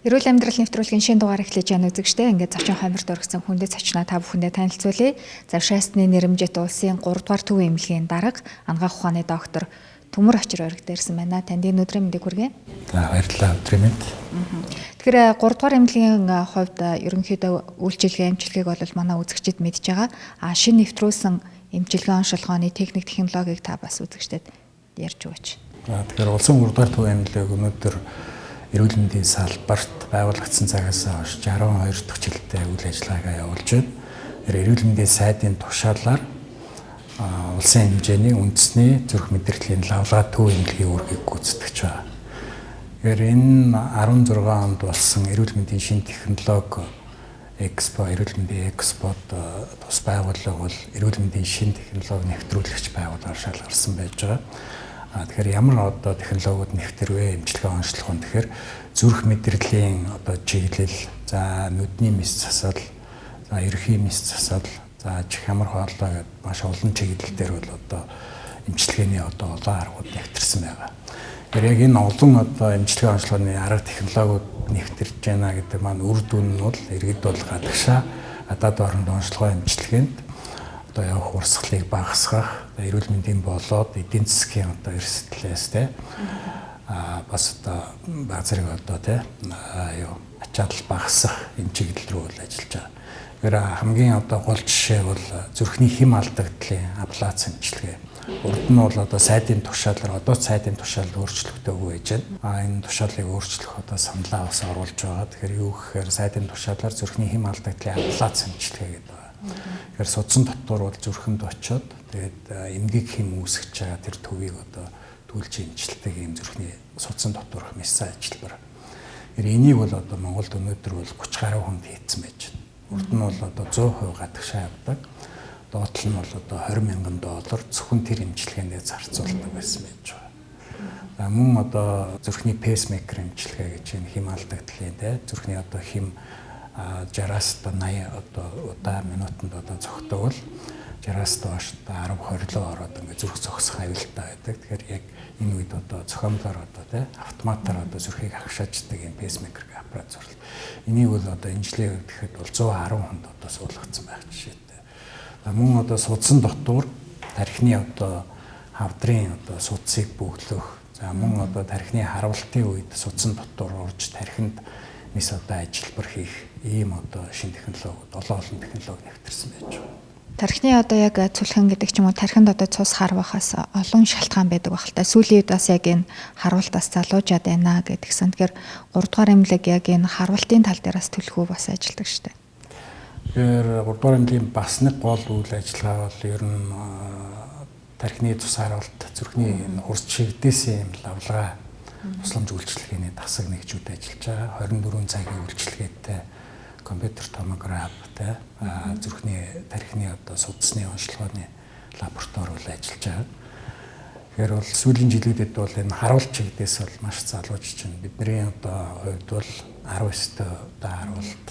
Эрүүл амьдрал нэвтрүүлгийн шинэ дугаар эхлэж байна үзэгчтэй. Ингээд зочин хомирт оргисон хүндэт цочноо та бүхэндээ танилцуулъя. За шаасны нэрэмжит улсын 3 дугаар төвийн эмнэлгийн дарга анагаах ухааны доктор Төмөр Очир оргид ирсэн байна. Танд энэ өдрийн мэндийг хүргэе. За баярлалаа өдрийн мэнд. Тэгэхээр 3 дугаар эмнэлгийн хувьд ерөнхийдөө үйлчилгээ эмчилгээг бол манай үзэгчид мэдж байгаа. Шинэ нэвтрүүлсэн эмчилгээ оншилгооны техник технологиг та бас үзэгчдэд ярьж өгөөч. Тэгэхээр улсын 3 дугаар төвийн эмнэлэг өнөөдөр эрүүл мэндийн салбарт байгуулагдсан цагаас хойш 62 дахь жилдээ үйл ажиллагаагаа явуулж байна. Эрүүл мэндийн сайдын тушаалаар улсын хэмжээний үндэсний зүрх мэдрэлийн лавлага төв эмнэлгийн үүргийг гүйцэтгэж байна. Энэ 16 онд болсон эрүүл мэндийн шинэ технологи Экспо, эрүүл мэндийн экспод тус байгууллага бол эрүүл мэндийн шинэ технологи нэвтрүүлэгч байгууллагаар шалгарсан байж байгаа. Тэгэхээр ямар технологиуд нэвтэрвэ эмчилгээ онцлог нь тэгэхээр зүрх мэдрэлийн чиглэл, за нүдний мэс засал, за эрхийн мэс засал, за чих амар хоолой гэдэг маш олон чиглэл дээр бол эмчилгээний олон аргууд нэвтэрсэн байгаа. Тэгэхээр яг энэ олон эмчилгээ онцлогооны арга технологиуд нэвтэрж байна гэдэг маань үр дүн нь бол иргэд бол гадагшаа гадаад орнд онцлогоо эмчилгээнд явах урсгалыг багасгах, эрүүл мэндийн болоод эдийн засгийн эрсдлээс бас баг зэрэг ачаалал багасгах энэ чиглэл рүү бол ажиллаж байгаа. Тэгэхээр хамгийн гол жишээ бол зүрхний хэм алдагдлын аблац эмчилгээ. Урд нь бол сайдын тушаалаар сайдын тушаал өөрчлөгдөөгүй байж байна. Энэ тушаалыг өөрчлөх саналаа бас оруулж байгаа. Тэгэхээр юу гэхээр сайдын тушаалаар зүрхний хэм алдагдлын аблац эмчилгээ гэдэг. Тэгэхээр судсан дотор бол зүрхэнд очиод тэгээд эмгэг хэм үүсгэж байгаа тэр төвийг түлж эмчилдэг юм зүрхний судсан доторх месса ажилбар. Тэгэхээр энийг бол Монголд өнөөдөр бол 30 гаруй хүнд хийцэн байж байна. Урд нь бол 100% гадагшаа явдаг. Доотлол нь бол $20,000 зөвхөн тэр эмчилгээндээ зарцуулдаг байсан байж байгаа. Мөн зүрхний пейсмейкер эмчилгээ гэж энэ хэм алдагдлын зүрхний хэм 60-аас 80 удаа минутанд зогтойвол 60-аас доош 10-20 руу ороод ингээд зүрх зогсох аюултай байдаг. Тэгэхээр яг энэ үед зохиомлоор автоматар зүрхийг хагшааждаг юм пейсмейкер аппарат зурлал. Энийг бол инжилгээ гэхэд бол 110 хүнд суулгацсан байх жишээтэй. Мөн судсан дотор тархины хавдрын судсыг бөглөх. За мөн тархины харвалтын үед судсан дотор орж тархинд мис ажилбар хийх ийм шинэ технологиуд олон технологи нэвтэрсэн байж байгаа. Тархины яг цүлхэн гэдэг ч юм уу тархинд цус харвахаас олон шалтгаан байдаг байх л та. Сүүлийн үед бас яг энэ харвалтаас залуужаад байна гэдгсэн. Тэгэхээр 3 дугаар эмнэлэг яг энэ харвалтын тал дээрээс төлхөө бас ажилладаг шүү дээ. Тэгэхээр 3 дугаар эмнэлгийн бас нэг гол үйл ажиллагаа бол ер нь тархины цус харвалт зүрхний хурц чигдээсэн юм лавлага тусламж үйлчилгээний дасаг нэгжүүд ажиллаж байгаа. 24 цагийн үйлчилгээтэй компьютер томограф зүрхний тархины судасны онцлогооны лаборатори бол ажиллаж байгаа. Тэгэхээр бол сүүлийн жилүүдэд бол энэ харуулт чигдээс бол маш залуужж байна. Бидний хувьд бол 19 харуулт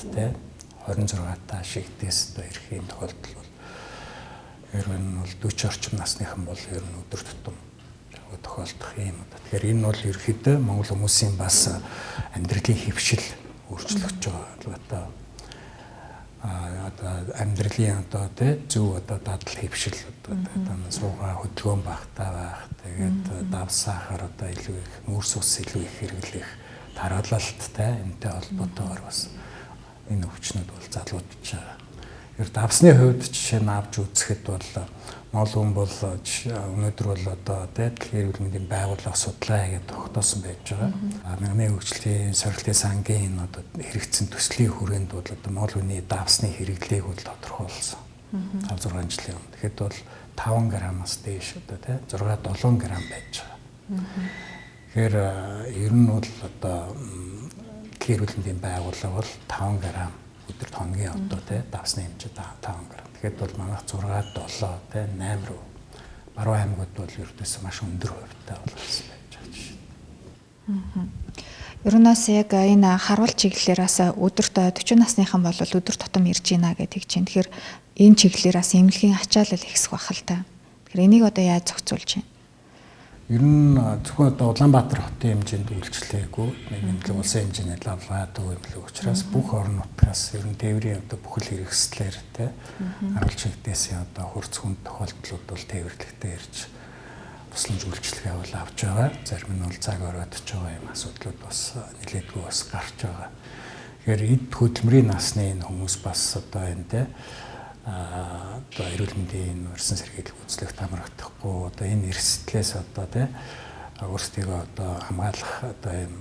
26 та шигдээс ирэхийн тохиолдол бол ер нь бол 40 орчим насныхан бол ер нь өдөр тутам тохиолдох юм. Тэгэхээр энэ бол ерөөхдөө монгол хүмүүсийн бас амьдралын хэвшил өөрчлөгдөж байгаа. Амьдралын зөв дадал хэвшил суугаа хөдөлгөөн багтаа байх. Тэгээд дав сахар илүү их, мөрс ус илүү их хэрэглэх, тараалалттай энэтэй холбоотойгоор бас энэ өвчнүүд бол залуудж байгаа. Тэр давсны хувьд жишээ нь авч үзэхэд бол Монгол хүн бол өнөөдөр бол дэлхийн эрүүл мэндийн байгууллага судлаа гэж тогтоосон байж байгаа. Мянган хөгжлийн сорилтын сангийн хэрэгцсэн төслийн хүрээнд бол Монгол хүний давсны хэрэглээг бол тодорхойлсон. 5-6 жилийн өмнө. Тэгэхэд бол 5 граммаас дээш 6-7 грамм байж байгаа. Тэгэхээр ер нь бол дэлхийн эрүүл мэндийн байгууллага бол 5 грамм өдөр хоногийн давсны хэмжээ 5 грамм. Тэгэхэд бол манайх 6-7 8 руу баруун аймагуд бол ердөөс маш өндөр хувьтай болсон байж байгаа жишээ. Ер нь бас яг энэ харуулт чиглэлээрээс өдөрт 40 насныхан бол өдөр тутам ирж байна гэдэг чинь. Тэгэхээр энэ чиглэлээрээс эмнэлгийн ачаалал ихсэх бах л та. Тэгэхээр энийг яаж зохицуулж байна? Ер нь зөвхөн одоо Улаанбаатар хотын хэмжээнд үйлчлээгүй нэг нэмлэг улсын хэмжээний лавлгаа төв нэмлэг учраас бүх орон нутгаас ер нь тээврийн одоо бүхэл хэрэгслээр те харуулж чигдээсээ одоо хурц хүнд тохиолдлууд бол тээвэрлэгтэй ирж тусламж үйлчлэгээ бол авч байгаа. Зарим нь бол цаг ороодож байгаа юм асуудлууд бас нэлээдгүй бас гарч байгаа. Тэгэхээр эд хөдөлмөрийн насны энэ хүмүүс бас одоо энэ те одоо эрүүл мэндийн урьдчилан сэргийлэх үзлэгт хамрагдахгүй одоо энэ эрсдлээс одоо тий өөрсдийгөө одоо хамгаалах одоо юм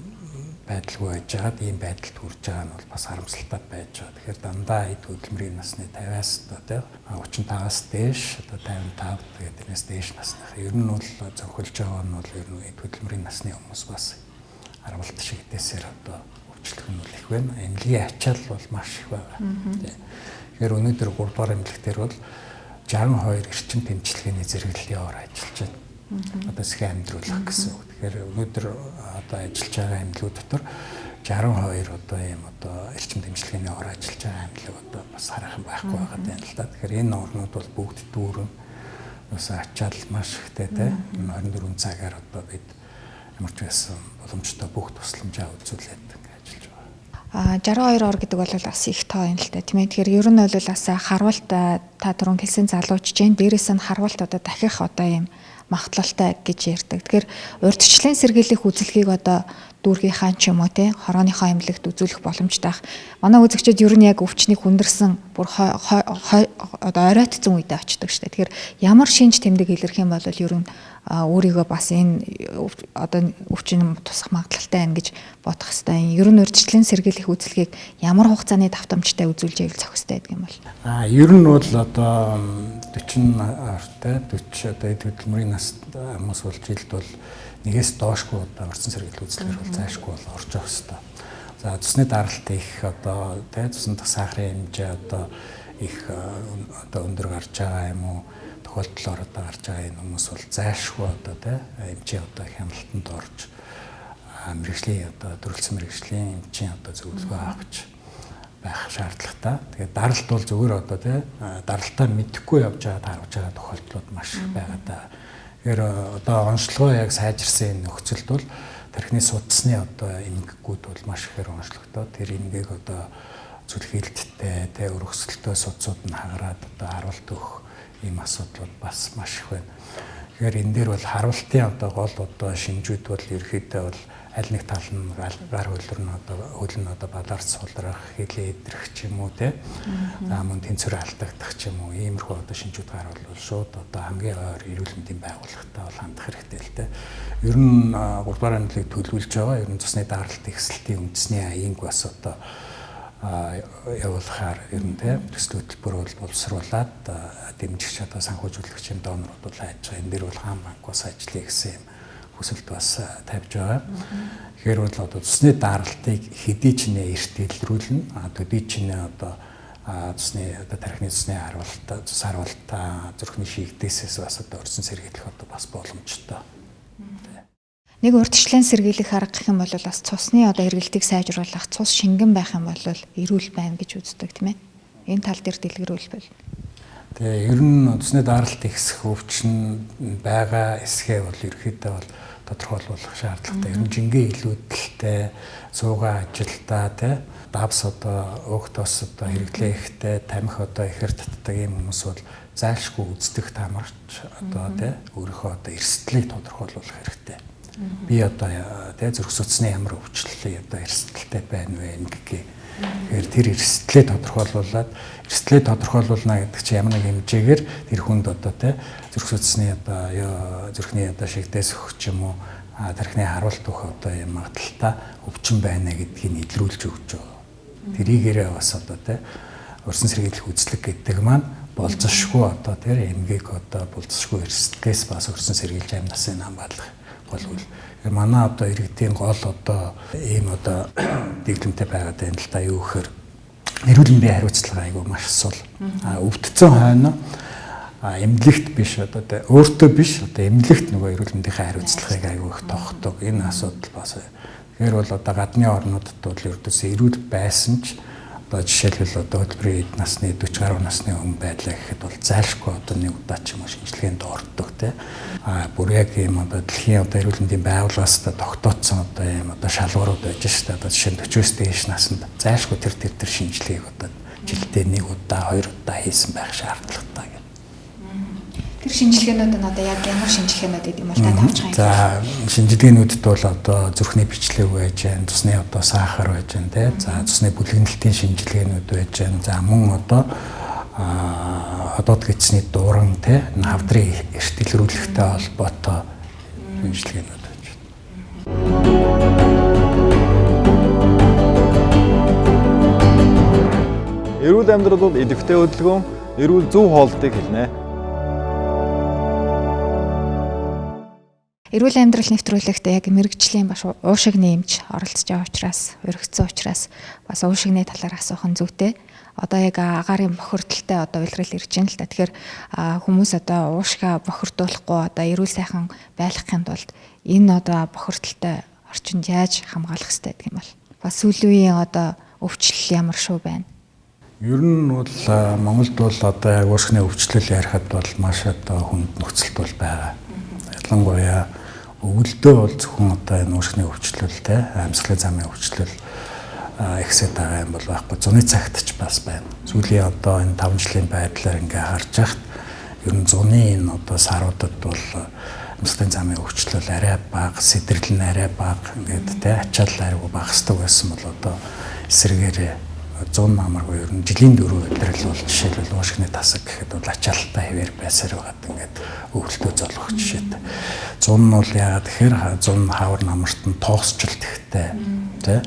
байдалгүй байж байгаад ийм байдалд хүрж байгаа нь бол бас харамсалтай байж байгаа. Тэгэхээр дандаа эд хөдөлмөрийн насны 50-аас одоо тий 35-аас дээш одоо 55 тэгээд тэрнээс дээш насных ер нь бол зөвхөлж байгаа нь бол ер нь эд хөдөлмөрийн насны хүмүүс бас аргалт шиг дэсээр одоо өвчлөх нь бол их байна. Эмнэлгийн ачаал бол маш их байгаа. Тий. Тэгэхээр өнөөдөр 3 дугаар эмнэлэгтэр бол 62 эрчим тэмцлэгээний зэрэглэлийн ор ажиллаж байна. Одоо сэхэ амьдруулах гэсэн үг. Тэгэхээр өнөөдөр одоо ажиллаж байгаа эмнэлгүүд дотор 62 одоо ийм одоо эрчим тэмцлэгээний ор ажиллаж байгаа эмнэлэг одоо бас харах юм байхгүй байгаа юм л да. Тэгэхээр энэ орнууд бол бүгд дүүрэн бас ачаал маш ихтэй те 24 цагаар одоо бид ямар ч байсан боломжтой бүх тусламжаа үзүүлээд 62 ор гэдэг бол бас их тоо юм л да тийм ээ. Тэгэхээр ер нь бол бас харуулт та түрүүн хэлсэн залуучж जैन дээрээс нь харуулт одоо дахих одоо юм магадлалтай гэж ярьдаг. Тэгэхээр урьдчилан сэргийлэх үзэлгийг одоо дүүргийнхаа ч юм уу те хорооныхоо эмнэлэгт үзүүлэх боломжтой ах. Манай үзэгчид ер нь яг өвчнийг хүндэрсэн бүр одоо оройтцсон үедээ очдог шүү дээ. Тэгэхээр ямар шинж тэмдэг илэрх юм бол ер нь өөрийгөө бас энэ одоо өвчин тусах магадлалтай байна гэж бодох хэвээр. Ер нь урьдчилан сэргийлэх үзэлгийг ямар хугацааны давтамжтай үзүүлж явах зохистой гэдэг юм бол? Ер нь бол одоо 40 ортой 40 одоо эд хөдөлмөрийн нас хүмүүс бол жилд бол нэгээс доошгүй одоо урьдчилан сэргийлэх үзэлгээр бол зайлшгүй бол орж явах хэвээр. За цусны даралт их одоо тэ цусны сахарын хэмжээ одоо их одоо өндөр гарч байгаа юм уу? Тохиолдлоор одоо гарч байгаа энэ хүмүүс бол зайлшгүй одоо тий эмчийн одоо хяналтанд орж мэрэгжлийн одоо төрөлцсөн мэрэгжлийн эмчийн одоо зөвлөгөө авч байх шаардлагатай. Тэгээд даралт бол зүгээр одоо тий даралтаа мэдэхгүй явж байгаа харж байгаа тохиолдлууд маш их байгаа да. Тэгэхээр одоо онцлогоо яг сайжирсан энэ нөхцөлд бол тархины судасны одоо эмгэгүүд бол маш ихээр онцлогтой. Тэр эмгээг одоо зүлхийлттэй тий өргөсөлтөө судсууд нь хагараад одоо харуулт өгөх ийм асуудлууд бас маш их байна. Тэгэхээр энэ дээр бол харуултын одоо гол одоо шинжүүд бол ерөөхдөө бол аль нэг тал нь гар хөл нь одоо бадарч сулрах, хилээ идрэх ч юм уу те. За мөн тэнцвэр алдагдах ч юм уу иймэрхүү одоо шинжүүд гарвал шууд одоо хамгийн ойр эрүүл мэндийн байгууллагатай бол хандах хэрэгтэй л те. Ер нь 3 дугаар эмнэлэг төлөвлөж байгаа. Ер нь цусны даралт ихсэлтийн үндэсний аяыг бас одоо явуулахаар ер нь төсөл хөтөлбөр бол боловсруулад дэмжигч одоо санхүүжүүлэгчийн донорууд бол хайж байгаа. Энэ дээр бол хаан банк бас ажиллая гэсэн юм хүсэлт бас тавьж байгаа. Тэгэхээр бол одоо цусны даралтыг хэдий ч нэ эрт илрүүлнэ. Төдий ч нэ одоо цусны одоо тархины цусны харуулт, цус харуулт зүрхний шигдээсээс бас одоо урьдчилан сэргийлэх одоо бас боломжтой. Нэг урьдчилан сэргийлэх арга гэх юм бол бас цусны одоо эргэлтийг сайжруулах, цус шингэн байх юм бол эрүүл байна гэж үздэг тийм ээ. Энэ тал дээр дэлгэрүүлбэл. Тэгээ ер нь цусны даралт ихсэх өвчин байгаа эсгээ бол ерөөхдөө бол тодорхойлуулах шаардлагатай. Ер нь жингээ илүүдэлтэй, суугаа ажилдаа тий давс одоо өөхтөс одоо хэрэглээ ихтэй, тамхи одоо ихэр татдаг юм хүмүүс бол зайлшгүй үздэг тамарч одоо тий өөрийнхөө одоо эрсдлийг тодорхойлуулах хэрэгтэй. Би одоо тий зүрх судасны ямар өвчлөлөө одоо эрсдэлтэй байна вэ гэдгийг тэр эрсдлээ тодорхойлуулад эрсдлээ тодорхойлуулна гэдэг чинь ямар нэг хэмжээгээр тэр хүнд одоо тий зүрх судасны одоо зүрхний одоо шигдээс өгч юм уу тархины харуулт өгөх одоо юм магадлалтай өвчин байна гэдгийг илрүүлж өгч байгаа. Тэрийгээрээ бас одоо тий урьдчилан сэргийлэх үзлэг гэдэг маань болцсошгүй одоо тэр эмгээг одоо болцсошгүй эрсдлээс бас урьдчилан сэргийлж амь насны хамгаалах болвол манай одоо иргэдийн гол одоо ийм одоо дэглэмтэй байгаад байна л да юу гэхээр эрүүл мэндийн хариуцлага айгүй маш сул. Өвдцэн хойно эмнэлэгт биш одоо өөртөө биш одоо эмнэлэгт нөгөө эрүүл мэндийн хариуцлагыг айгүй их тогтдог. Энэ асуудал бас тэгэхээр бол одоо гадны орнуудад бол ердөөсөө эрүүл байсан ч одоо жишээлбэл одоо хөдөлмөрийн эд насны 40 гаруй насны хүн байлаа гэхэд бол зайлшгүй одоо нэг удаа ч юм уу шинжилгээнд ордог тий. Бүр яг ийм одоо дэлхийн одоо эрүүл мэндийн байгууллагаас тогтоодсон одоо ийм одоо шалгуурууд байж шүү дээ. Одоо жишээ нь 40-с дээш наснд зайлшгүй тэр шинжилгээг одоо жилдээ нэг удаа 2 удаа хийсэн байх шаардлагатай гэх. Тэр шинжилгээнүүд нь одоо яг ямар шинжилгээнүүд гэдэг юм бол та тавьж байгаа юм. За шинжилгээнүүдэд бол одоо зүрхний бичлэг байж байна, цусны одоо сахар байж байна тий. За цусны бүлэгнэлтийн шинжилгээнүүд байж байна. За мөн одоо ходоод гидсний дууран тий навдрын эрт илрүүлэхтэй холбоотой шинжилгээнүүд байж байна. Эрүүл амьдрал бол идэвхтэй хөдөлгөөн, эрүүл зөв хоолтыг хэлнэ. Эрүүл амьдрал нэвтрүүлэгт яг мэрэгжлийн баш уушиг нэмж оролцож байгаа учраас, өргөцсөн учраас бас уушигны талаар асуух нь зүйтэй. Одоо яг агаарын бохирдолтой одоо илрэл ирж байна л да. Тэгэхээр хүмүүс одоо уушгаа бохирдуулахгүй одоо эрүүл сайхан байлгахын тулд энэ одоо бохирдолтой орчинд яаж хамгаалах хэрэгтэй гэх юм бол бас сүүлийн үеийн одоо өвчлөл ямар шүү байна. Ер нь бол Монголд бол одоо яг уушгины өвчлөл ярихад бол маш одоо хүнд нөхцөлт бол байгаа. Ялангуяа өвөлдөө бол зөвхөн одоо энэ уушгины өвчлөлтэй амьсгалын замын өвчлөл ихсээд байгаа юм бол байхгүй. Зуны цагт ч бас байна. Сүүлийн одоо энэ 5 жилийн байдлаар ингээ харж байхад ер нь зуны энэ одоо саруудад бол амьсгалын замын өвчлөл арай бага, сэдэрлэл нь арай бага ингээд тэ ачаал арайгүй багасдаг байсан бол одоо эсрэгээр 100 намаргүй ер нь жилийн 4 өдрөл бол жишээлбэл уушгины тасаг гэхэд бол ачаалттай хэвээр байсаар байгаад ингээд өвөлдөө золгох жишээтэй. 100 нь бол яагаад тэгэхээр 100 хавар намарт нь тоосчлт ихтэй тий.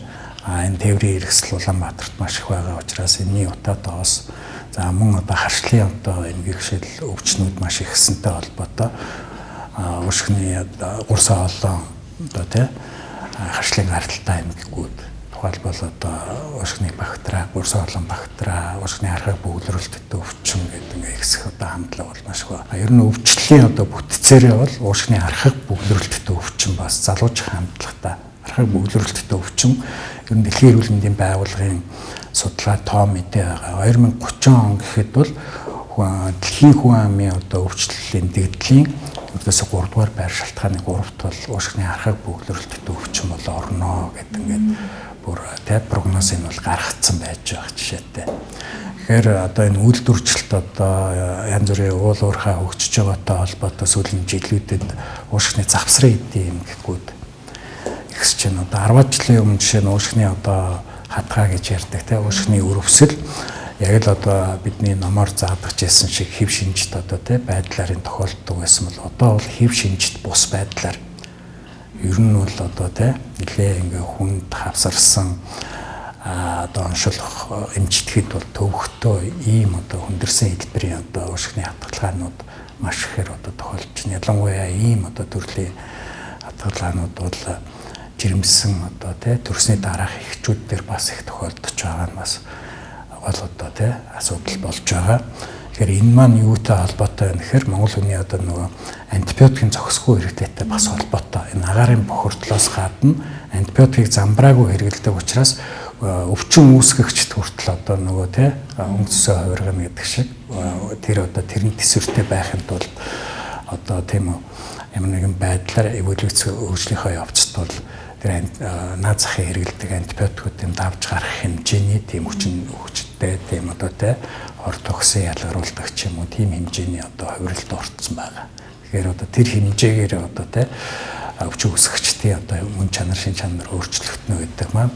Энэ тээврийн хэрэгсэл Улаанбаатарт маш их байгаа учраас энэний утаа тоос. За мөн одоо харшлын одоо энэ гэрхшил өвчнүүд маш ихсэнтэй холбоотой уушгины гурсаа олон одоо тий харшлын гаралтай эмгэгүүд тухайлбал одоо уушгины бактери, гурсаа олон бактери, уушгины архаг бөглөрөлтөд өвчин гэдэг ингээ ихсэх одоо хандлага бол маш их. Ер нь өвчлөлийн одоо бүтцээрээ бол уушгины архаг бөглөрөлтөд өвчин бас залууж хандлагатай. Архаг бөглөрөлтөд өвчин ер нь дэлхийн эрүүл мэндийн байгууллагын судалгаа тоо мэдээ байгаа. 2030 он гэхэд бол дэлхийн хүн амын одоо өвчлөлийн дэгдлийн ердөөсө 3 дугаар байр шалтгааны 3-т бол уушгины архаг бөглөрөлтөд өвчин бол орно гэдэг ингээд бүр тэ прогноз нь бол гаргацсан байж байгаа жишээтэй. Тэгэхээр одоо энэ үйлдвэрчлэлт одоо янз бүрийн уул уурхай хөгжиж байгаатай холбоотой сүүлийн жилүүдэд уушгины завсрын эдийн эмгэгүүд ихсэж байна. Одоо 10 жилийн өмнө жишээ нь уушгины одоо хатгаа гэж ярьдаг тэ уушгины өрөвсөл яг л одоо бидний номоор заадагч байсан шиг хэв шинжит одоо тэ байдлаар энэ тохиолддог байсан бол одоо бол хэв шинжит бус байдлаар ер нь бол одоо тэ нэлээ ингээ хүнд хавсарсан одоо оншилох эмчтгэд бол төвхтөө ийм одоо хүндэрсэн хэлбэрийн одоо уушгины хатгалгаанууд маш ихээр одоо тохиолдож байна. Ялангуяа ийм одоо төрлийн хатгалгаанууд бол жирэмсэн одоо тэ төрсний дараах эхчүүд дээр бас их тохиолдож байгаа нь бас гол одоо тэ асуудал болж байгаа. Тэгэхээр энэ маань юутай холбоотой вэ гэхээр Монгол хүний одоо нөгөө антибиотикийн зохисгүй хэрэглээтэй бас холбоотой. Энэ агаарын бохирдлоос гадна антибиотикийг замбраагүй хэрэглэдэг учраас өвчин үүсгэгчд хүртэл одоо нөгөө тэ өнгөцсөө хувиргана гэдэг шиг тэр одоо тэрний төсвөртэй байхын тулд одоо тийм үү ямар нэгэн байдлаар эволюц өөрчлөлийнхөө явцад бол тэр наад захын хэрэглэдэг антибиотикуудын давж гарах хэмжээний тийм хүчтэй тийм одоо тэ хор токсын ялгаруулдаг ч юм уу тийм хэмжээний одоо хувиралд орцсон байгаа. Тэгэхээр одоо тэр хэмжээгээр одоо тэ өвчин үүсгэгчдийн одоо мөн чанар шин чанар өөрчлөгдөнө гэдэг маань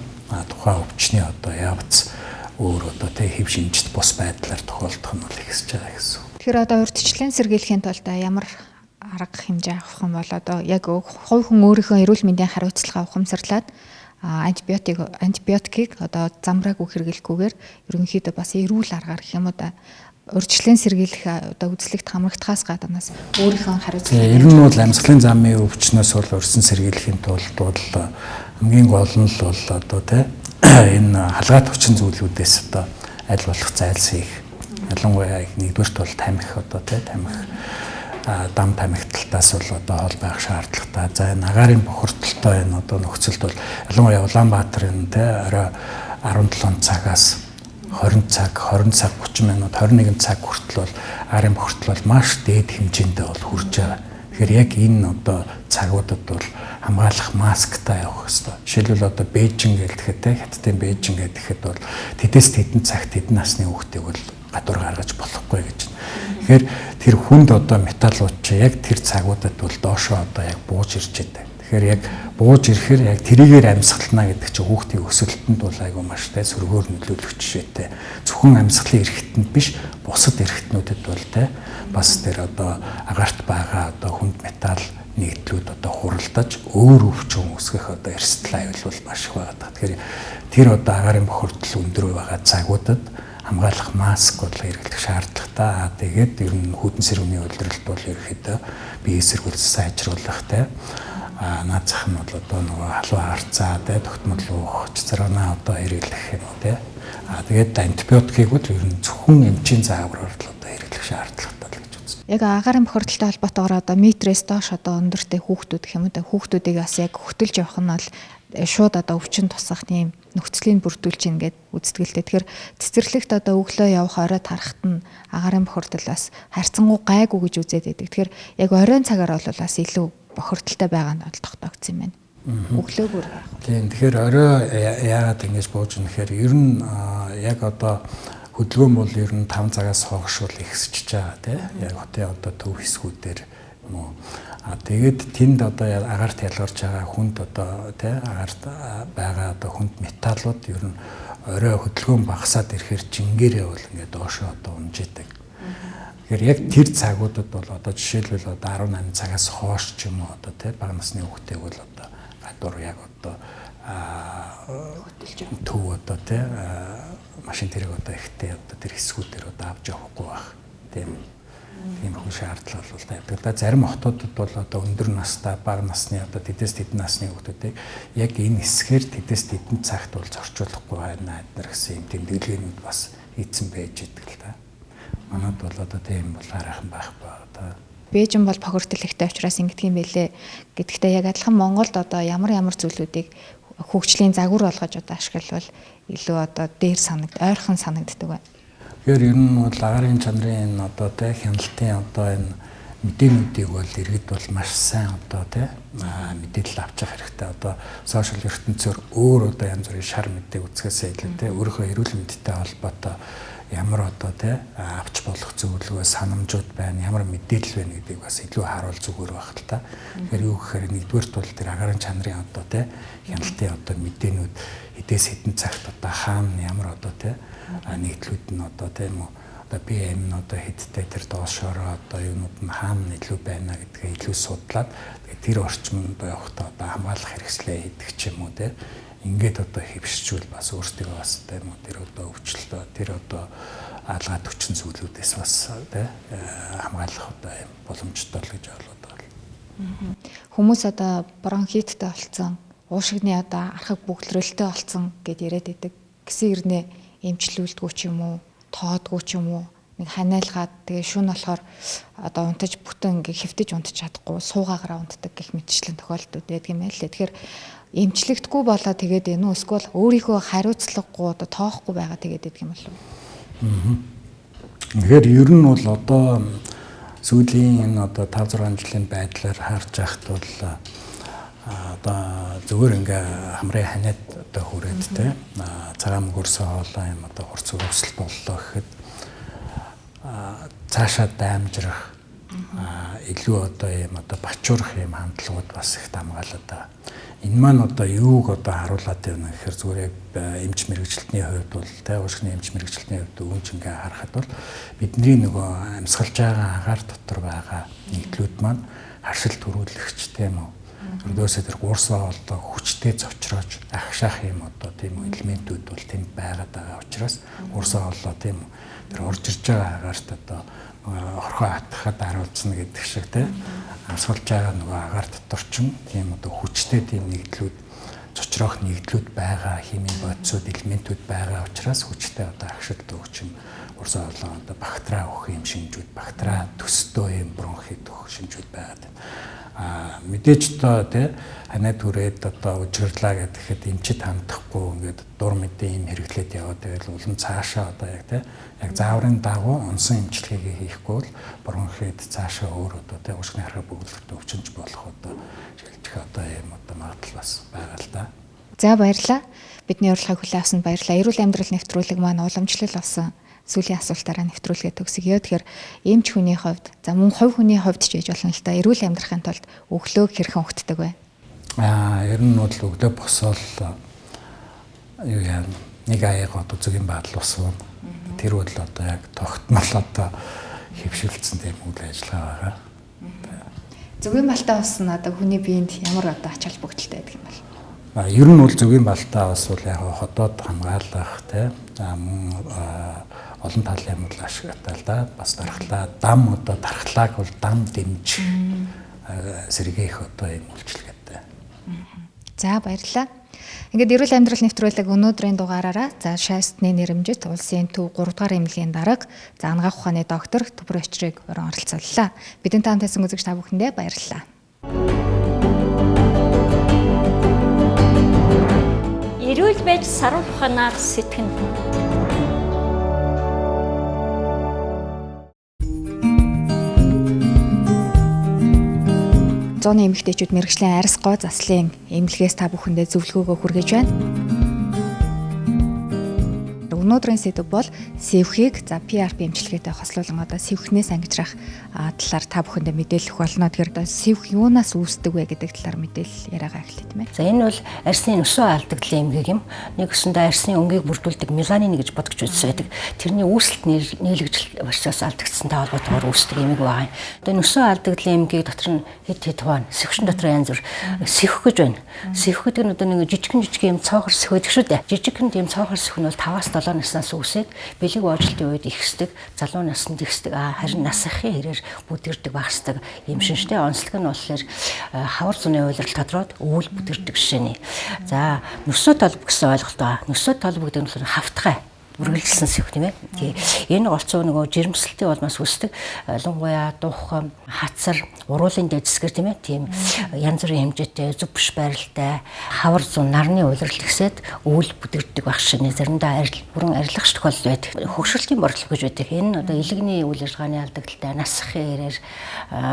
тухайн өвчний одоо явц өөр одоо тэ хэв шинжит бус байдлаар тохиолдох нь бол ихсэж байгаа гэсэн. Тэгэхээр одоо урьдчилан сэргийлэхийн тулд ямар арга хэмжээ авах юм бол одоо яг хувь хүн өөрийнхөө эрүүл мэндийн хариуцлага ухамсарлаад антибиотикийг одоо замбраагүй хэрэглэхгүйгээр ерөнхийдөө бас эрүүл аргаар гэх юм уу да урьдчилан сэргийлэх одоо үзлэгт хамрагдахаас гаднаас өөрийнхөө хариуцлагыг ер нь бол амьсгалын замын өвчнөөс бол урьдчилан сэргийлэхийн тулд бол хамгийн гол нь л бол одоо тэ энэ халгаат хүчин зүйлүүдээс одоо аль болох зайлсхийх. Ялангуяа нэгдүгээрт бол тамхи одоо тэ тамхи дам тамхиталтаас бол одоо хол байх шаардлагатай. За энэ агаарын бохирдолтой энэ одоо нөхцөлд бол ялангуяа Улаанбаатарын тэ орой 17 цагаас 20 цаг, 30 минут, 21 цаг хүртэл бол агаарын бохирдол бол маш дээд хэмжээндээ бол хүрж байгаа. Тэгэхээр яг энэ одоо цагуудад бол хамгаалах масктай явах хэрэгтэй. Жишээлбэл одоо Бээжин гэхэд те Хятадын Бээжин гэхэд бол тэдэс тэдэн цагт тэдэн насны хүүхдийг бол гадуур гаргаж болохгүй гэж. Тэгэхээр тэр хүнд одоо металлууд чи яг тэр цагуудад бол доошоо одоо яг бууж ирж байдаг. Тэгэхээр яг бууж ирэхээр яг тэрийгээр амьсгална гэдэг чинь хүүхдийн өсөлтөнд бол айгүй маш те сөргөөр нөлөөлөх жишээтэй. Зөвхөн амьсгалын эрхтэнд биш бусад эрхтнүүдэд бол те бас тэр одоо агаарт байгаа одоо хүнд металл нэгдлүүд одоо хуралдаж өөр өвчин үүсгэх одоо эрсдэл аюул бол маш их байгаа. Тэгэхээр тэр одоо агаарын бохирдол өндөр байгаа цагуудад хамгаалах маск бол хэрэглэх шаардлагатай. Тэгээд ер нь хүйтэн сэрүүний улиралд бол ерөөхдөө биеийг сэргүүлж сайжруулахтай. Наад зах нь бол одоо нөгөө халуун харцаа те тогтмол уух, цэцэранаа одоо хэрэглэх юм уу те. Тэгээд антибиотикийг бол ер нь зөвхөн эмчийн заавраар л одоо хэрэглэх шаардлагатай гэж үзсэн. Яг агаарын бохирдолтой холбоотойгоор одоо метрээс доош одоо өндөртэй хүүхдүүд гэх юм уу те хүүхдүүдийг бас яг хөтөлж явах нь бол шууд одоо өвчин тусах тийм нөхцөлийг бүрдүүлж ингээд үзтгэлтэй. Тэгэхээр цэцэрлэгт одоо өглөө явах оройд харахад нь агаарын бохирдол бас харьцангуй гайгүй гэж үзээд байдаг. Тэгэхээр яг оройн цагаар бол бас илүү бохирдолтой байгаа нь бол тогтоогдсон юм байна. Өглөөгөр. Тийм. Тэгэхээр орой яагаад ингэж бууж юм гэхээр ер нь яг одоо хөдөлгөөн бол ер нь 5 цагаас хойш бол ихсэж байгаа тийм. Яг одоо төв хэсгүүдээр юм уу. Тэгээд тэнд одоо агаарт ялгарч байгаа хүнд одоо тий агаарт байгаа одоо хүнд металлууд ер нь орой хөдөлгөөн багасаад ирэхээр жингээрээ бол ингээд доошоо одоо унжидаг. Тэгэхээр яг тэр цагуудад бол одоо жишээлбэл одоо 18 цагаас хойш ч юм уу одоо тий бага насны хүүхдийг бол одоо гадуур яг одоо төв одоо тий машин тэрэг одоо ихтэй одоо тэр хэсгүүдээр одоо авч явахгүй байх тийм. Ийм хүн шаардлага бол тавьдаг. Зарим хотуудад бол одоо өндөр настай, бага насны одоо тэдэс тэдэн насны хүүхдүүдийг яг энэ хэсгээр тэдэс тэдэн цагт бол зорчуулахгүй байна гэсэн юм тэмдэглээнүүд бас хийцэн байж идэг л та. Манайд бол одоо тийм бол хараахан байхгүй одоо. Бээжин бол бохирдол ихтэй учраас ингэдэг юм байлээ. Гэхдээ яг адилхан Монголд одоо ямар зүйлүүдийг хөгжлийн загвар болгож одоо ашиглавал илүү одоо дээр ойрхон санагддаг байна. Тэгэхээр ер нь бол агаарын чанарын энэ одоо тэ хяналтын одоо энэ мэдээнүүдийг бол иргэд бол маш сайн одоо тэ мэдээлэл авчих хэрэгтэй. Одоо сошиал ертөнцөөр өөр одоо янз бүрийн шар мэдээ үзэхээсээ илүү тэ өөрийнхөө эрүүл мэндтэй холбоотой ямар одоо тэ авч болох зөвлөгөө санамжууд байна, ямар мэдээлэл байна гэдгийг бас илүү харуул зүгээр байх л та. Тэгэхээр юу гэхээр нэгдүгээрт бол тэр агаарын чанарын одоо тэ хяналтын одоо мэдээнүүд хэдээс хэдэн цагт одоо хаана ямар одоо тэ нэгдлүүд нь одоо тийм үү одоо PM нь одоо хэдтэй тэр доошороо одоо юунууд нь хаана илүү байна гэдгээ илүү судлаад тэр орчмонд явахдаа одоо хамгаалах хэрэгслээ хийдэг ч юм уу тийм ингээд одоо хэвшижүүл бас өөртөө бас тийм үү тэр одоо өвчлөлтөө тэр одоо алгаад хүчин зүйлүүдээс бас тийм хамгаалах одоо юм боломжтой л гэж ойлгоод байна. Хүмүүс одоо бронхиттай болсон, уушигны одоо архаг бөглөрөлттэй болсон гэд яриад байдаг. Гэсэн ирнэ эмчлүүлдэггүй ч юм уу, тоодгүй ч юм уу, нэг ханиалгаад тэгээ шүн болохоор одоо унтаж бүтэн ингээ хэвтэж унтаж чадахгүй, суугаагаараа унтдаг гэх мэтчлэн тохиолдод байдаг юм байна лээ. Тэгэхээр эмчлэгдэхгүй болоо тэгээд энэ эсвэл өөрийнхөө хариуцлагагүй одоо тоохгүй байгаа тэгээд байдаг юм болов уу? Тэгэхээр ер нь бол одоо сүүлийн энэ одоо 5-6 жилийн байдлаар харж байхад бол одоо зөвөр ингээ хамрын ханиад одоо хүрээд те цагаан мөрсөн хоолой юм одоо хурц өрөвсөл боллоо гэхэд цаашаа даймжрах илүү одоо юм одоо бачуурах юм хандлагууд бас их хамгаалаад байгаа. Энэ маань одоо юуг одоо харуулад байна гэхээр зүгээр эмч мэрэгчлэлтний хувьд бол те уушгины эмч мэрэгчлэлтний хувьд өвч ингээ харахад бол бидний нөгөө амьсгалж байгаа агаар дотор байгаа нэгдлүүд маань харшил төрүүлэгч тийм үү. Өрдөөсөө тэр гуурсаа одоо хүчтэй зочроож ахшаах юм одоо тийм үү элементүүд бол тэнд байгаад байгаа учраас гуурсаа олоо тийм үү тэр орж ирж байгаа агаарт одоо орхоо атгахад харуулцна гэдэг шиг тийм амсгалж байгаа нөгөө агаар дотор ч тийм одоо хүчтэй тийм нэгдлүүд зочроох нэгдлүүд байгаа химийн бодисууд элементүүд байгаа учраас хүчтэй одоо агшилт өгч юм гуурсаа олоо одоо бактери өгөх юм шинжүүд бактери төстэй юм бронхит өгөх шинжүүд байгаад байна. Мэдээж одоо тий ханаа түрээд одоо учирлаа гэхэд эмчид хандахгүй ингээд дур мэдээ юм хэрэглээд яваад тэгэл улам цаашаа одоо яг зааврын дагуу онсон эмчилгээг хийхгүй бол бронхит цаашаа өөр одоо тий уушгины хараа бөглөлтөд өвчнж болох одоо шилжих одоо юм одоо магадлал бас байгаа л да. За баярлалаа. Бидний урилгыг хүлээн авсанд баярлалаа. Эрүүл амьдрал нэвтрүүлэг маань уламжлал болсон сүүлийн асуултаараа нэвтрүүлгээ төгсгөө. Тэгэхээр эмч хүний хувьд за мөн хувь хүний хувьд ч гэж болно л да. Эрүүл амьдрахын тулд өглөөг хэрхэн угтдаг вэ? Ер нь бол өглөө босоод юу яа нэг аяг одоо зүгийн баатал босвол тэр бол одоо яг тогтмол одоо хөвшилдсэн тийм үйл ажиллагаа байгаа. Зүгийн балтаа уснаа одоо хүний биед ямар одоо ач холбогдолтой байдаг юм бол? Ер нь бол зүгийн балтаа бас бол яг хотод хамгаалах тийм олон талын юм л ашигтай л да. Бас дархлаа дам одоо дархлааг бол дам дэмж сэргээх одоо юм үйлчлэгээтэй. За баярлалаа. Ингээд эрүүл амьдрал нэвтрүүлэг өнөөдрийн дугаараараа за шаастны нэрэмжит улсын төв 3 дугаар эмнэлгийн дарга за анагаах ухааны доктор Төмөр Очрыг өрн оролцууллаа. Бидэнтэй хамт байсан үзэгч та бүхэндээ баярлалаа. Эрүүл байж саруул ухаанаар сэтгэн. Зооны эмэгтэйчүүд мэргэжлийн арьс гоо заслын эмнэлгээс та бүхэндээ зөвлөгөөгөө хүргэж байна. Өнөөдрийн сэдв бол сэвхийг за PRP эмчилгээтэй хослуулан одоо сэвхнээс ангижрах талаар та бүхэндээ мэдээлэл өгөх болно. Тэгэхээр сэвх юунаас үүсдэг вэ гэдэг талаар мэдээлэл яриагаа эхлэв тийм ээ. За энэ бол арьсны нөсөө алдагдлын эмгэг юм. Нэг өсөндөө арьсны өнгийг бүрдүүлдэг меланин гэж бодож үзсэн байдаг. Тэрний үүсэлт нийлэгжил барьсаас алдагдсантай холбоотойгоор үүсдэг эмгэг байгаа юм. Одоо нөсөө алдагдлын эмгийг дотор нь хэд хуваа сэвхшин дотор янз бүр сэвх гэж байна. Сэвх гэдэг нь одоо нэг жижигхэн юм цоохор сэвх байдаг шүү дээ. Жижигхэн тийм цоохор сэвх нь бол 5-7 наснаас үүсээд бэлэг уучлалтын үед ихсдэг, залуу наснд ихсдэг, харин насахын хэрээр бүдэрдэг багасдаг юм шинжтэй онцлог нь болохоор хавар зуны уйлрал тодроод өвөл бүдэрдэг жишээний. За нөсөө толб гэсэн ойлголт байгаа. Нөсөө толб гэдэг нь хавтгай үргэлжилсэн сэвх тийм ээ. Энэ олцоо нөгөө жирэмслэлтийн улмаас үүсдэг ялангуяа дух, хацар, уруулын дэжсгэр тийм ээ. Тийм янз бүрийн хэмжээтэй зүв биш байралтай хавар зун нарны уйлрал ихсээд өвөл бүдэрдэг баг шинэ заримдаа бүрэн арилгах тохиолдол байдаг. Хөгшрөлтийн борлол гэж байдаг. Энэ одоо илэгний үйл ажиллагааны алдагдaltaй насахын хэрээр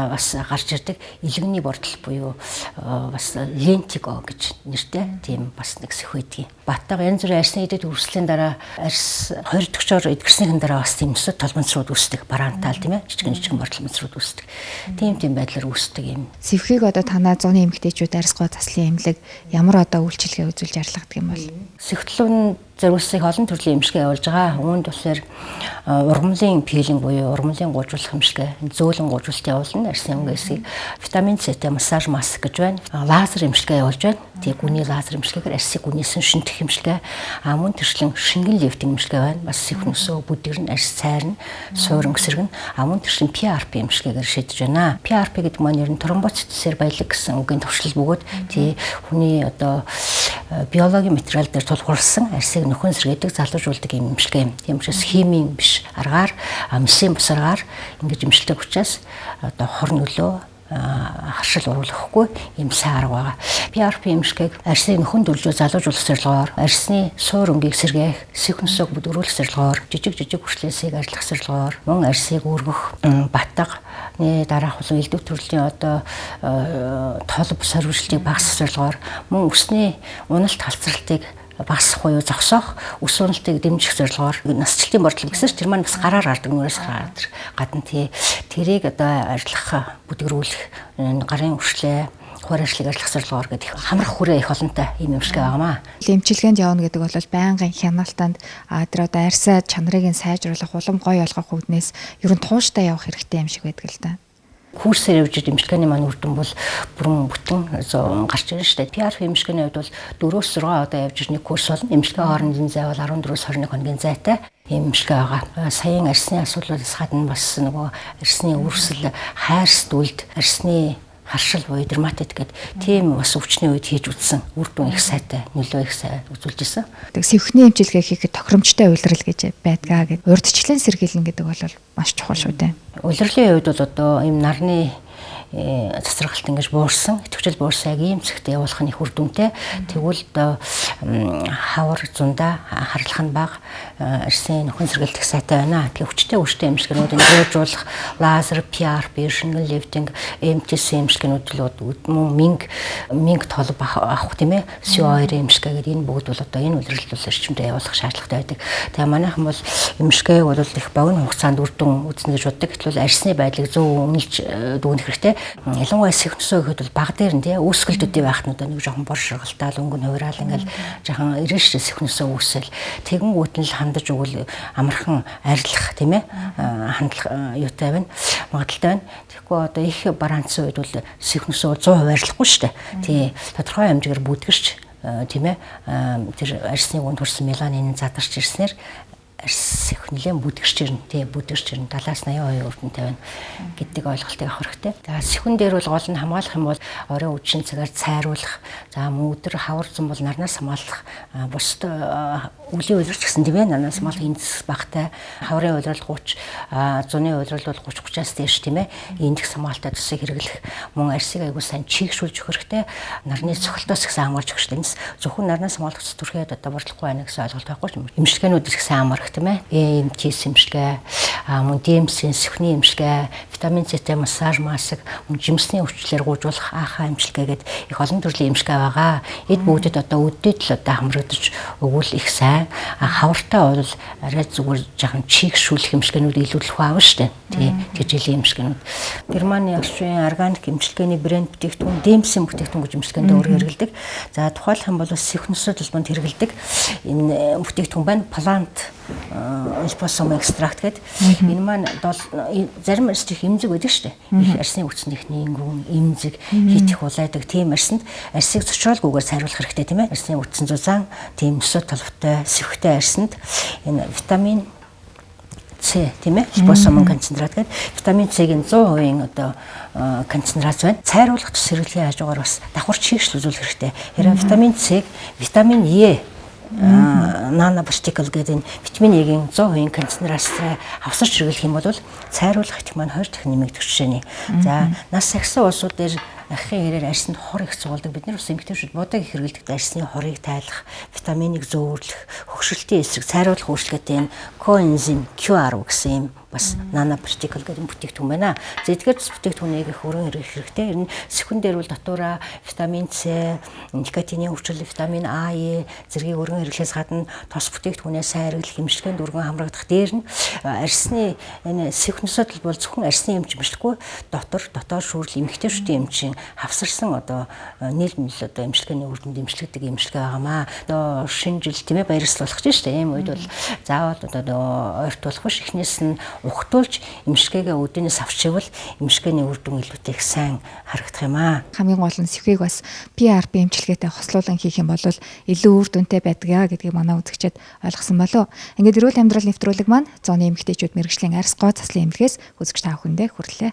бас гарч ирдэг илэгний борлол буюу бас лентиго гэж нэртэй тийм бас нэг сэвх байдаг. Баттаг янз бүрийн арьсны идэд үрслийн дараа арьс 2 дэгчээр эдгэрснийхэн дараа бас тийм өсөд толгомцрууд үүсдэг. Бараантал тийм ээ. Жижигэн борломцрууд үүсдэг. Тийм байдлаар үүсдэг юм. Сэвхийг одоо танаа зооны эмэгтэйчүүд арьс гоо заслын эмнэлэг ямар одоо үйлчилгээ үзүүлж арилгадаг юм бол? Сэвтлэн зориулсан олон төрлийн эмчилгээ явуулж байгаа. Үүнд болохоор ургамлын пилинг буюу ургамлын гужуулах эмчилгээ, зөөлөн гужуулалт явуулна. Арьсны өнгөөсийг витамин С-тэй массаж маск гэж байна. Лазер эмчилгээ явуулж байна. Тэгээ гүний лазер эмчилгээгээр арьсыг гүнийсэн шинжих эмчилгээ, мөн тэршлэн шингэн лифтинг эмчилгээ байна. Бас сэвх нөсөө бүдэрн, арьс цайрна, суурин өсөргөн, мөн тэршлэн PRP эмчилгээгээр шийдэж байна. PRP гэдэг маань ер нь тромбоцитсээр баялаг гэсэн үгийн төвшлөл бөгөөд тий хүний одоо биологийн материал дээр тулгуурласан арьсыг нөхөн сэргээдэг залуужуулдаг юм эмчилгээ юм. Тийм учраас химийн биш аргаар, мөсийн бус аргаар ингэж эмчилдэг учраас одоо хор нөлөө харшил уруулахгүй юм сайн арга байгаа. PRP эмчилгээг арьсыг нөхөн дөлжөө залуужуулах зорилгоор, арьсны суур өнгийг сэргээх, сэвх нөсөөг бүдгөрүүлэх зорилгоор, жижиг хүршлээсийг арилгах зорилгоор, мөн арьсыг өргөх, батганы дараах болон элдв төрлийн одоо толб сорвирлтыг багасгах зорилгоор, мөн өсний уналт халцралтыг багасгах буюу зогсоох, өс уналтыг дэмжих зорилгоор насжилтын борлол гэсэн чинь тэр маань бас гараар гардаг нүрээс гараад гадна тэрийг одоо арилгах, бүдгэрүүлэх, гарын өршлөө хуур ажлыг арилгах зорилгоор гэдэг хамрах хүрээ их олонтой ийм эмчилгээ байгаамаа. Эмчилгээнд явна гэдэг бол байнгын хяналтанд тэр одоо арьсаа чанарыг нь сайжруулах, улам гоё болгох үүднээс ер нь тууштай явах хэрэгтэй юм шиг байдаг л да. Курсээр явж эмчилгээний маань үр дүн бол бүрэн бүтэн гарч ирнэ шүү дээ. PRP эмчилгээний хувьд бол 4-6 одоо явж ирэх курс болно. Эмчилгээ хоорондын зай бол 14-21 хоногийн зайтай ийм эмчилгээ байгаа. Саяын арьсны асуудлаас гадна бас нөгөө арьсны үрсэл, хайрс дүлд, арьсны харшил буюу дерматит гэдэг тийм бас өвчний үед хийж үзсэн үр дүн их сайтай, нөлөө их сайн үзүүлж исэн. Сэвхний эмчилгээ хийхэд тохиромжтой уйлрал гэж байдгаа гэдэг. Урьдчилан сэргийлнэ гэдэг бол маш чухал шүү дээ. Улирлын үед бол одоо ийм нарны цацралт ингэж буурсан, идэвхжил буурсан яг ийм цэгтээ явуулах нь их үр дүнтэй. Тэгвэл одоо хавар зундаа харлах нь бага, арьсын нөхөн сэргэлдэх сайтай байна. Тэгээ хүчтэй эмчилгээнүүдийг хөгжүүлэх лазер, PRP, шингэн лифтинг, MTC эмчилгээнүүд мөн минг толб авах тийм ээ. CO2 эмчилгээ гэдэг энэ бүгд бол одоо энэ улиралд бол эрчимтэй явуулах шаардлагатай байдаг. Тэгээ манайхан бол эмчилгээг бол их богино хугацаанд үр дүн үүснэ гэж боддог. Гэтэл арьсны байдлыг зөв үнэлж дүгнэх хэрэгтэй. Ялангуяа сихносоо гэхэд бол баг дээр нь тийм үүсгэлтүүдийн байхнууд нэг жоохон бор ширгалтаал өнгө хувираал ингээл жоохон ирээш сихносоо үүсэл тэгэнгүүт нь л хандаж өгвөл амархан арилах тийм ээ хандлах юутай байна магадaltaй байна. Тэгэхгүй одоо их бараанцсан үед бол сихносоо 100% арилахгүй шүү дээ. Тий тодорхой хэмжээгээр бүдгэрч тийм ээ тэр арьсны үнд хүрсэн меланин задарч ирснээр арьс их нэлээд бүдгэрч ирнэ. Тий бүдгэрч ирнэ. 70-80% өртөнтэй байна гэдэг ойлголтыг авах хэрэгтэй. За сэхэн дээр бол гол нь хамгаалах юм бол орой үдшин цагаар цайруулах. За өдөр хавар зам бол нарнаас хамгаалах. Бусд үлийн уйлрч гэсэн тийм ээ нарнаас хамгаалах эндс багтай. Хаврын уйлрал 30, зуны уйлрал бол 30-30-аас дээш тийм ээ. Эндх хамгаалалтад төсөв хэрэглэх. Мөн арьсыг аягүй сайн чийгшүүлж өгөх хэрэгтэй. Нарны цохилтоос гэсэн хамгаалж өгөх хэрэгтэй. Зөвхөн нарнаас хамгаалах зүтгэрхэд одоо борлохгүй байна гэсэн ойлголт байхгүй юм. Эмчилгээнүүд их сайн хамаарах тийм ээ. MTC эмчилгээ, мөн DMC сэхний эмчилгээ, витамин С-тэй массаж маск, мөн жимсний өвчлөлөөр гүйжүүлэх АХ эмчилгээгээд их олон төрлийн эмчилгээ байгаа. Эд бүгдэд одоо өдөөд л одоо хамрагдаж өгвөл их сайн. Хавартаа бол арай зүгээр жаахан чийгшүүлэх эмчилгээнүүд илүүлэх аав штэ. Тий гэржлийн эмчилгээнүүд. Германы орчин органик эмчилгээний брэнд бүтээгдэхүүн DMC бүтээгдэхүүн гэж эмчилгээнд өөр хэрэгэлдэг. За тухайлах юм бол сихносод толгонд хэрэгэлдэг. Энэ бүтээгдэхүүн байна. Plant альпосом экстракт гэдэг. Энэ маань зарим арьс их эмзэг байдаг шүү дээ. Их арьсны үтснийхний ингүүн эмзэг хит их улайдаг тийм арьсанд арьсыг зочроолгүйгээр сайруулах хэрэгтэй тийм ээ. Арьсны үтсэн зузаан тийм өсөд толботой, сэвхтэй арьсанд энэ витамин С тийм ээ. Альпосом концентрат гэдэг. Витамин С-ийн 100% одоо концентрац байна. Цайруулах тус хэрэглэлийн хажуугаар бас давхар чийгшлүүлэх хэрэгтэй. Хэрэг витамин С-г витамин Е нанопартикл гэдэг витамин Е-ийн 100% концентрацтай авсарч хэрэглэх юм бол цайруулах их маань 20 дахин нэмэгдэх жишээний. За нас сагсан улсууд дээр ахын хэрээр арьсанд хор их цугулдаг. Бид нар бас эмэгтэйчүүд будаг их хэрэглэдэг арьсны хорыг тайлах, витаминыг зөөрлөх, хөгшрөлтийн эсрэг цайруулах үйлчлэгээтэй коэнзим QR гэсэн юм бас нанопартикл гэдэг бүтээгдэхүүн байна. За эдгээр бүтээгдэхүүнийг их өргөн хэрэгтэй. Энэ сэхэн дээр бол дотоороо витамин С, никотины өвчлөл, витамин А, Е зэргийг өргөн хэрэглээс гадна тос бүтээгдэхүүнээ сайн хэрэглэх эмчилгээнд өргөн хамрагдах дээр нь арьсны энэ сэхносод бол зөвхөн арьсны эмч биш,гүй дотор шүүрэл эмэгтэйчүүдийн эмчин хавсарсан одоо нийлмэл одоо эмчилгээний үр дүнд эмчилгэдэг эмчилгээ байгаамаа. Одоо шинэ жил тийм ээ баярслуулах чинь шүү дээ. Ийм үед бол заавал одоо ойртуулах биш, эхнээс нь ухтуулж эмчилгээгээ өдөөнөөс авчивал эмчилгээний үр дүн илүүтэй их сайн харагдах юм аа. Хамгийн гол нь сэвхийг бас PRP эмчилгээтэй хослуулан хийх юм бол илүү үр дүнтэй байдаг гэдгийг манай үзэгчид ойлгосон болов. Ингээд эрүүл амьдрал нэвтрүүлэг маань зооны эмэгтэйчүүд мэргэжлийн арьс гоо заслын эмнэлгээс үзэгч та бүхэндээ хүрэлээ.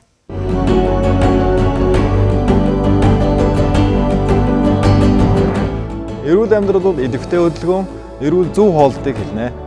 Эрүүл амьдрал бол идэвхтэй хөдөлгөөн, эрүүл зөв хоолтыг хэлнэ.